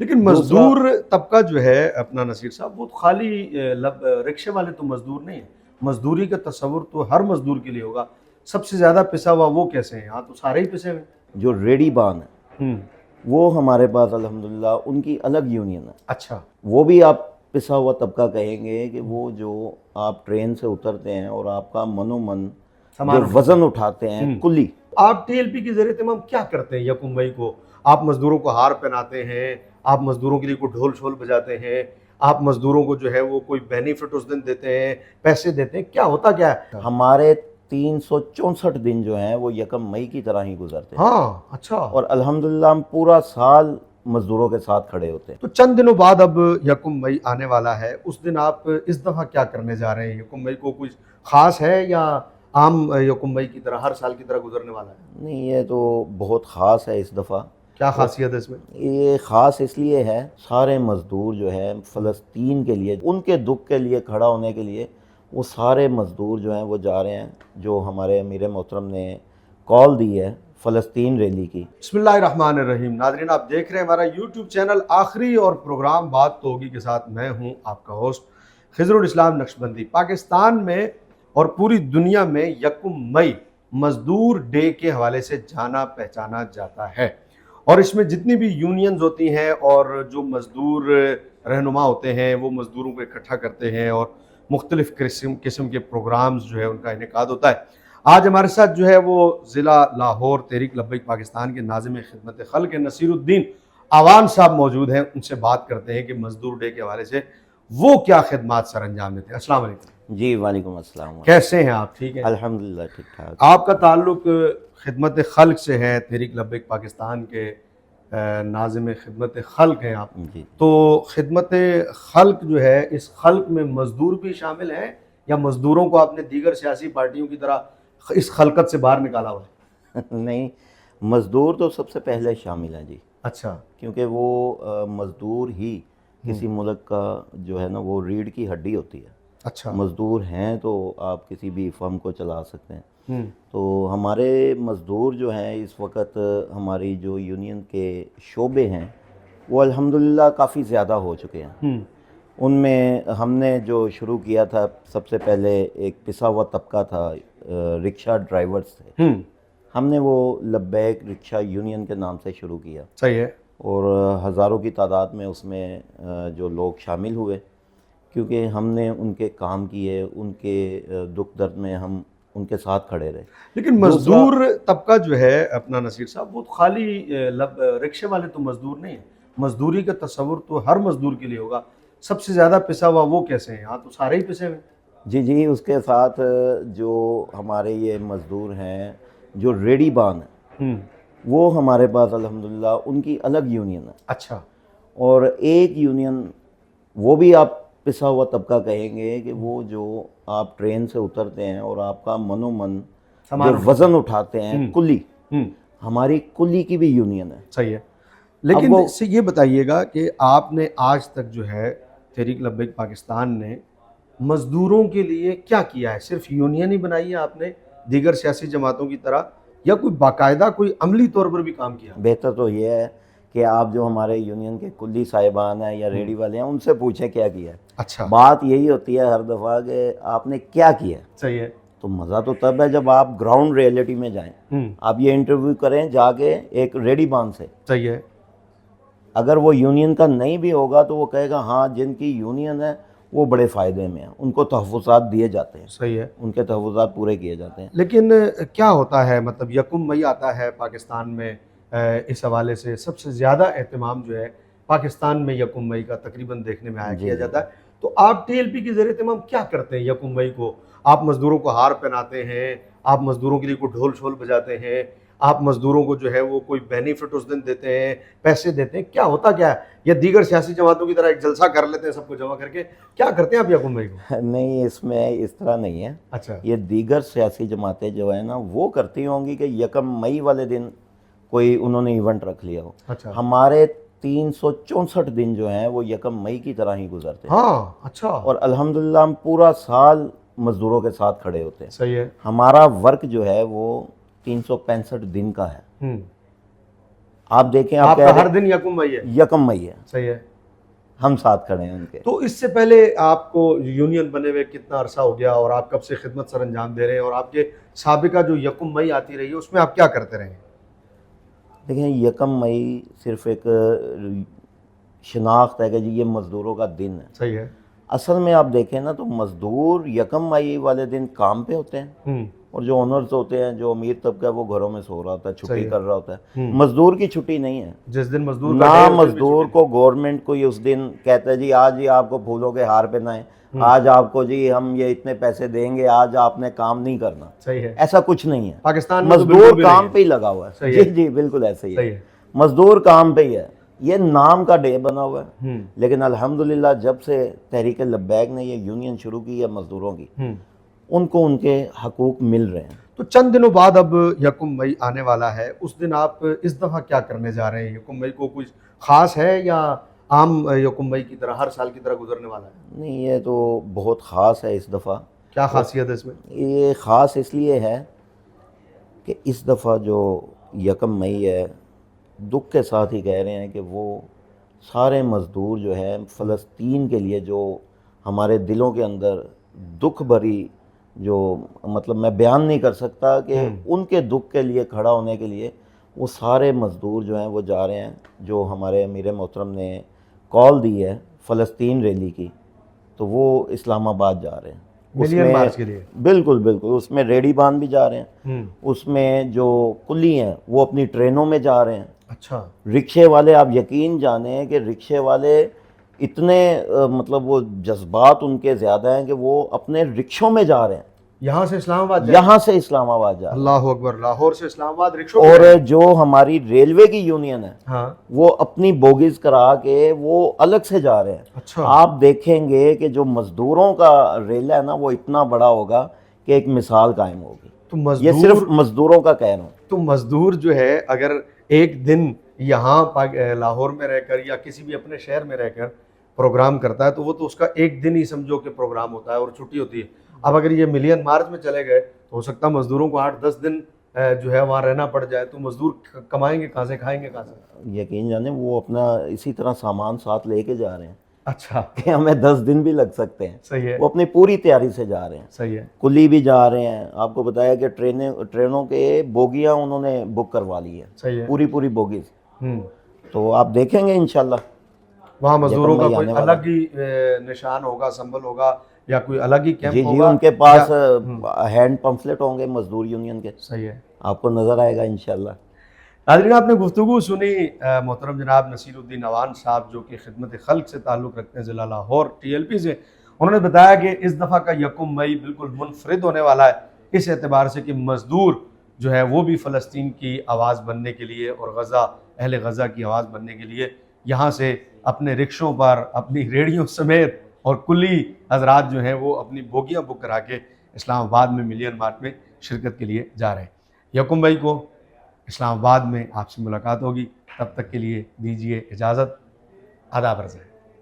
لیکن مزدور طبقہ جو ہے اپنا نصیر صاحب وہ خالی رکشے والے تو مزدور نہیں ہیں. مزدوری کا تصور تو ہر مزدور کے لیے ہوگا. سب سے زیادہ پسا ہوا وہ کیسے ہیں؟ یہاں تو سارے ہی پسے ہوئے. جو ریڈی بان ہے ہوں. وہ ہمارے پاس الحمدللہ ان کی الگ یونین ہے. اچھا. وہ بھی آپ پسا ہوا طبقہ کہیں گے کہ وہ جو آپ ٹرین سے اترتے ہیں اور آپ کا من و من جو وزن اٹھاتے ہیں کلی. آپ ٹی ایل پی کے زیر اہتمام کیا کرتے ہیں یکم مئی کو؟ آپ مزدوروں کو ہار پہناتے ہیں، آپ مزدوروں کے لیے کوئی ڈھول چھول بجاتے ہیں، آپ مزدوروں کو جو ہے وہ کوئی بینیفٹ اس دن دیتے ہیں، پیسے دیتے ہیں، کیا ہوتا کیا ہے؟ ہمارے 364 دن جو ہیں وہ یکم مئی کی طرح ہی گزرتے ہیں. ہاں. اچھا. اور الحمدللہ ہم پورا سال مزدوروں کے ساتھ کھڑے ہوتے ہیں. تو چند دنوں بعد اب یکم مئی آنے والا ہے، اس دن آپ اس دفعہ کیا کرنے جا رہے ہیں؟ یکم مئی کو کچھ خاص ہے یا عام یکم مئی کی طرح ہر سال کی طرح گزرنے والا ہے؟ نہیں، یہ تو بہت خاص ہے اس دفعہ. کیا خاصیت ہے اس میں؟ یہ خاص اس لیے ہے، سارے مزدور جو ہے فلسطین کے لیے، ان کے دکھ کے لیے کھڑا ہونے کے لیے وہ سارے مزدور جو ہیں وہ جا رہے ہیں، جو ہمارے امیر محترم نے کال دی ہے فلسطین ریلی کی. بسم اللہ الرحمن الرحیم. ناظرین، آپ دیکھ رہے ہیں ہمارا یوٹیوب چینل آخری اور پروگرام بات تو ہوگی کے ساتھ. میں ہوں آپ کا ہوسٹ خضر الاسلام نقشبندی. پاکستان میں اور پوری دنیا میں یکم مئی مزدور ڈے کے حوالے سے جانا پہچانا جاتا ہے، اور اس میں جتنی بھی یونینز ہوتی ہیں اور جو مزدور رہنما ہوتے ہیں وہ مزدوروں کو اکٹھا کرتے ہیں اور مختلف قسم کے پروگرامز جو ہے ان کا انعقاد ہوتا ہے. آج ہمارے ساتھ جو ہے وہ ضلع لاہور تحریک لبیک پاکستان کے ناظم خدمت خلق نصیر الدین آوان صاحب موجود ہیں. ان سے بات کرتے ہیں کہ مزدور ڈے کے حوالے سے وہ کیا خدمات سر انجام دیتے ہیں. السلام علیکم. جی وعلیکم السلام. کیسے ہیں آپ؟ ٹھیک ہیں الحمدللہ ٹھیک ٹھاک. آپ کا تعلق خدمت خلق سے ہے، تحریک لبیک پاکستان کے ناظم خدمت خلق ہیں آپ. جی. تو خدمت خلق جو ہے، اس خلق میں مزدور بھی شامل ہیں یا مزدوروں کو آپ نے دیگر سیاسی پارٹیوں کی طرح اس خلقت سے باہر نکالا ہوا ہے؟ نہیں، مزدور تو سب سے پہلے شامل ہیں جی. اچھا. کیونکہ وہ مزدور ہی کسی ملک کا جو ہے نا وہ ریڑھ کی ہڈی ہوتی ہے. اچھا. مزدور ہیں تو آپ کسی بھی فرم کو چلا سکتے ہیں. تو ہمارے مزدور جو ہیں اس وقت ہماری جو یونین کے شعبے ہیں وہ الحمدللہ کافی زیادہ ہو چکے ہیں. ان میں ہم نے جو شروع کیا تھا سب سے پہلے ایک پسا ہوا طبقہ تھا رکشہ ڈرائیورز سے. ہم نے وہ لبیک رکشہ یونین کے نام سے شروع کیا. صحیح ہے. اور ہزاروں کی تعداد میں اس میں جو لوگ شامل ہوئے، کیونکہ ہم نے ان کے کام کیے، ان کے دکھ درد میں ہم ان کے ساتھ کھڑے رہے. لیکن مزدور طبقہ جو ہے اپنا نصیر صاحب وہ خالی رکشے والے تو مزدور نہیں ہیں. مزدوری کا تصور تو ہر مزدور کے لیے ہوگا. سب سے زیادہ پسا ہوا وہ کیسے ہیں؟ یہاں تو سارے ہی پسے ہوئے. جی، اس کے ساتھ جو ہمارے یہ مزدور ہیں جو ریڈی بان ہیں وہ ہمارے پاس الحمدللہ ان کی الگ یونین ہے. اچھا. اور ایک یونین وہ بھی آپ پسا ہوا طبقہ کہیں گے کہ وہ جو آپ ٹرین سے اترتے ہیں اور آپ کا من و من جو وزن اٹھاتے ہیں کلی، ہماری کلی کی بھی یونین ہے. صحیح ہے. لیکن اس سے یہ بتائیے گا کہ آپ نے آج تک جو ہے تحریک لبیک پاکستان نے مزدوروں کے لیے کیا کیا ہے؟ صرف یونین ہی بنائی ہے آپ نے دیگر سیاسی جماعتوں کی طرح، یا کوئی باقاعدہ کوئی عملی طور پر بھی کام کیا؟ بہتر تو یہ ہے کہ آپ جو ہمارے یونین کے کلی صاحبان ہیں یا ریڈی والے ہیں ان سے پوچھیں کیا کیا ہے. اچھا. بات یہی ہوتی ہے ہر دفعہ کہ آپ نے کیا کیا ہے. صحیح ہے. تو مزہ تو تب ہے جب آپ گراؤنڈ ریئلٹی میں جائیں. آپ یہ انٹرویو کریں جا کے ایک ریڈی بان سے. صحیح ہے. اگر وہ یونین کا نہیں بھی ہوگا تو وہ کہے گا ہاں جن کی یونین ہے وہ بڑے فائدے میں ہیں، ان کو تحفظات دیے جاتے ہیں. صحیح ہے. ان کے تحفظات پورے کیے جاتے ہیں. لیکن کیا ہوتا ہے، مطلب یکم مئی آتا ہے پاکستان میں، اس حوالے سے سب سے زیادہ اہتمام جو ہے پاکستان میں یکم مئی کا تقریباً دیکھنے میں کیا جاتا ہے. تو آپ ٹی ایل پی کے زیر اہتمام کیا کرتے ہیں یکم مئی کو؟ آپ مزدوروں کو ہار پہناتے ہیں، آپ مزدوروں کے لیے کوئی ڈھول چھول بجاتے ہیں، آپ مزدوروں کو جو ہے وہ کوئی بینیفٹ اس دن دیتے ہیں، پیسے دیتے ہیں، کیا ہوتا کیا ہے؟ یا دیگر سیاسی جماعتوں کی طرح ایک جلسہ کر لیتے ہیں سب کو جمع کر کے؟ کیا کرتے ہیں آپ یکم مئی کو؟ نہیں، اس میں اس طرح نہیں ہے. اچھا. یہ دیگر سیاسی جماعتیں جو ہیں نا وہ کرتی ہوں گی کہ یکم مئی والے دن کوئی انہوں نے ایونٹ رکھ لیا ہو. اچھا. ہمارے 364 دن جو ہیں وہ یکم مئی کی طرح ہی گزرتے ہیں. ہاں. اچھا. اور الحمدللہ ہم پورا سال مزدوروں کے ساتھ کھڑے ہوتے ہیں. صحیح ہے. ہمارا ورک جو ہے وہ 365 دن کا ہے. آپ دیکھیں آپ کہہ کا رہے ہر دن یکم مئی ہے؟ یکم مئی ہے، صحیح ہے. ہم ساتھ کھڑے ہیں ان کے. تو اس سے پہلے آپ کو یونین بنے ہوئے کتنا عرصہ ہو گیا اور آپ کب سے خدمت سر انجام دے رہے ہیں، اور آپ کے سابقہ جو یکم مئی آتی رہی ہے اس میں آپ کیا کرتے رہے ہیں؟ دیکھیں یکم مئی صرف ایک شناخت ہے کہ جی یہ مزدوروں کا دن ہے. صحیح ہے. اصل میں آپ دیکھیں نا تو مزدور یکم مئی والے دن کام پہ ہوتے ہیں، اور جو اونرز ہوتے ہیں، جو امیر طبقہ ہے، وہ گھروں میں سو رہا ہوتا ہے، چھٹی کر رہا ہوتا ہے. مزدور کی چھٹی نہیں ہے. جس دن مزدور نہ مزدور کو گورنمنٹ کو یہ اس دن کہتا ہے جی آج ہی آپ کو پھولوں کے ہار پہنائیں، آج آپ کو جی ہم یہ اتنے پیسے دیں گے، آج آپ نے کام نہیں کرنا. صحیح ہے. ایسا کچھ نہیں ہے. پاکستان میں مزدور کام پہ ہی لگا ہوا ہے. جی جی بالکل ایسے ہی ہے. مزدور کام پہ ہی ہے. یہ نام کا ڈے بنا ہوا ہے، لیکن الحمدللہ جب سے تحریک لبیک نے یہ یونین شروع کی ہے مزدوروں کی، ان کو ان کے حقوق مل رہے ہیں. تو چند دنوں بعد اب یکم مئی آنے والا ہے، اس دن آپ اس دفعہ کیا کرنے جا رہے ہیں؟ یکم مئی کو کچھ خاص ہے یا عام یکم مئی کی طرح ہر سال کی طرح گزرنے والا ہے؟ نہیں، یہ تو بہت خاص ہے اس دفعہ. کیا خاصیت ہے اس میں؟ یہ خاص اس لیے ہے کہ اس دفعہ جو یکم مئی ہے، دکھ کے ساتھ ہی کہہ رہے ہیں کہ وہ سارے مزدور جو ہیں فلسطین کے لیے، جو ہمارے دلوں کے اندر دکھ بھری، جو مطلب میں بیان نہیں کر سکتا کہ ان کے دکھ کے لیے کھڑا ہونے کے لیے وہ سارے مزدور جو ہیں وہ جا رہے ہیں. جو ہمارے امیر محترم نے کال دی ہے فلسطین ریلی کی، تو وہ اسلام آباد جا رہے ہیں. ملین مارچ کے لیے؟ بالکل بالکل. اس میں ریڈی بان بھی جا رہے ہیں، اس میں جو کلی ہیں وہ اپنی ٹرینوں میں جا رہے ہیں. اچھا. رکشے والے آپ یقین جانیں کہ رکشے والے اتنے مطلب وہ جذبات ان کے زیادہ ہیں کہ وہ اپنے رکشوں میں جا رہے ہیں. یہاں سے اسلام آباد یہاں سے اسلام آباد جا رہے ہیں. اللہ اکبر. لاہور سے اسلام آباد رکشوں. اور جو ہماری ریلوے کی یونین ہے، ہاں، وہ اپنی بوگیز کرا کے وہ الگ سے جا رہے ہیں. اچھا. آپ دیکھیں گے کہ جو مزدوروں کا ریلا ہے نا وہ اتنا بڑا ہوگا کہ ایک مثال قائم ہوگی. تو یہ صرف مزدوروں کا کہہ رہا ہوں. تو مزدور جو ہے اگر ایک دن یہاں لاہور میں رہ کر یا کسی بھی اپنے شہر میں رہ کر پروگرام کرتا ہے تو وہ تو اس کا ایک دن ہی سمجھو کہ پروگرام ہوتا ہے اور چھٹی ہوتی ہے. اب اگر یہ ملین مارچ میں چلے گئے تو ہو سکتا ہے مزدوروں کو 8-10 دن جو ہے وہاں رہنا پڑ جائے. تو مزدور کمائیں گے کہاں سے، کھائیں گے کہاں سے؟ یقین جانیں وہ اپنا اسی طرح سامان ساتھ لے کے جا رہے ہیں. اچھا. کہ ہمیں 10 دن بھی لگ سکتے ہیں. صحیح ہے. وہ اپنی پوری تیاری سے جا رہے ہیں. صحیح ہے. کلی بھی جا رہے ہیں. آپ کو بتایا کہ ٹرینوں کے بوگیاں انہوں نے بک کروا لی ہے. صحیح ہے. پوری بوگیز. تو آپ دیکھیں گے انشاءاللہ وہاں مزدوروں کا کوئی الگ ہی نشان ہوگا، سمبل ہوگا، یا کوئی الگ ہی کیمپ ہوگا. جی ان کے پاس ہینڈ پمفلٹ ہوں گے مزدور یونین کے. صحیح ہے. آپ کو نظر آئے گا انشاءاللہ. ناظرین، آپ نے گفتگو سنی محترم جناب نصیر الدین اوان صاحب، جو کہ خدمت خلق سے تعلق رکھتے ہیں ضلع لاہور TLP سے. انہوں نے بتایا کہ اس دفعہ کا یکم مئی بالکل منفرد ہونے والا ہے اس اعتبار سے کہ مزدور جو ہے وہ بھی فلسطین کی آواز بننے کے لیے اور اہل غزہ کی آواز بننے کے لیے یہاں سے اپنے رکشوں پر، اپنی ریڑھیوں سمیت، اور کلی حضرات جو ہیں وہ اپنی بوگیاں بک کرا کے اسلام آباد میں ملین مارچ میں شرکت کے لیے جا رہے ہیں. یکم مئی کو اسلام آباد میں آپ سے ملاقات ہوگی. تب تک کے لیے دیجیے اجازت. آداب عرض ہے.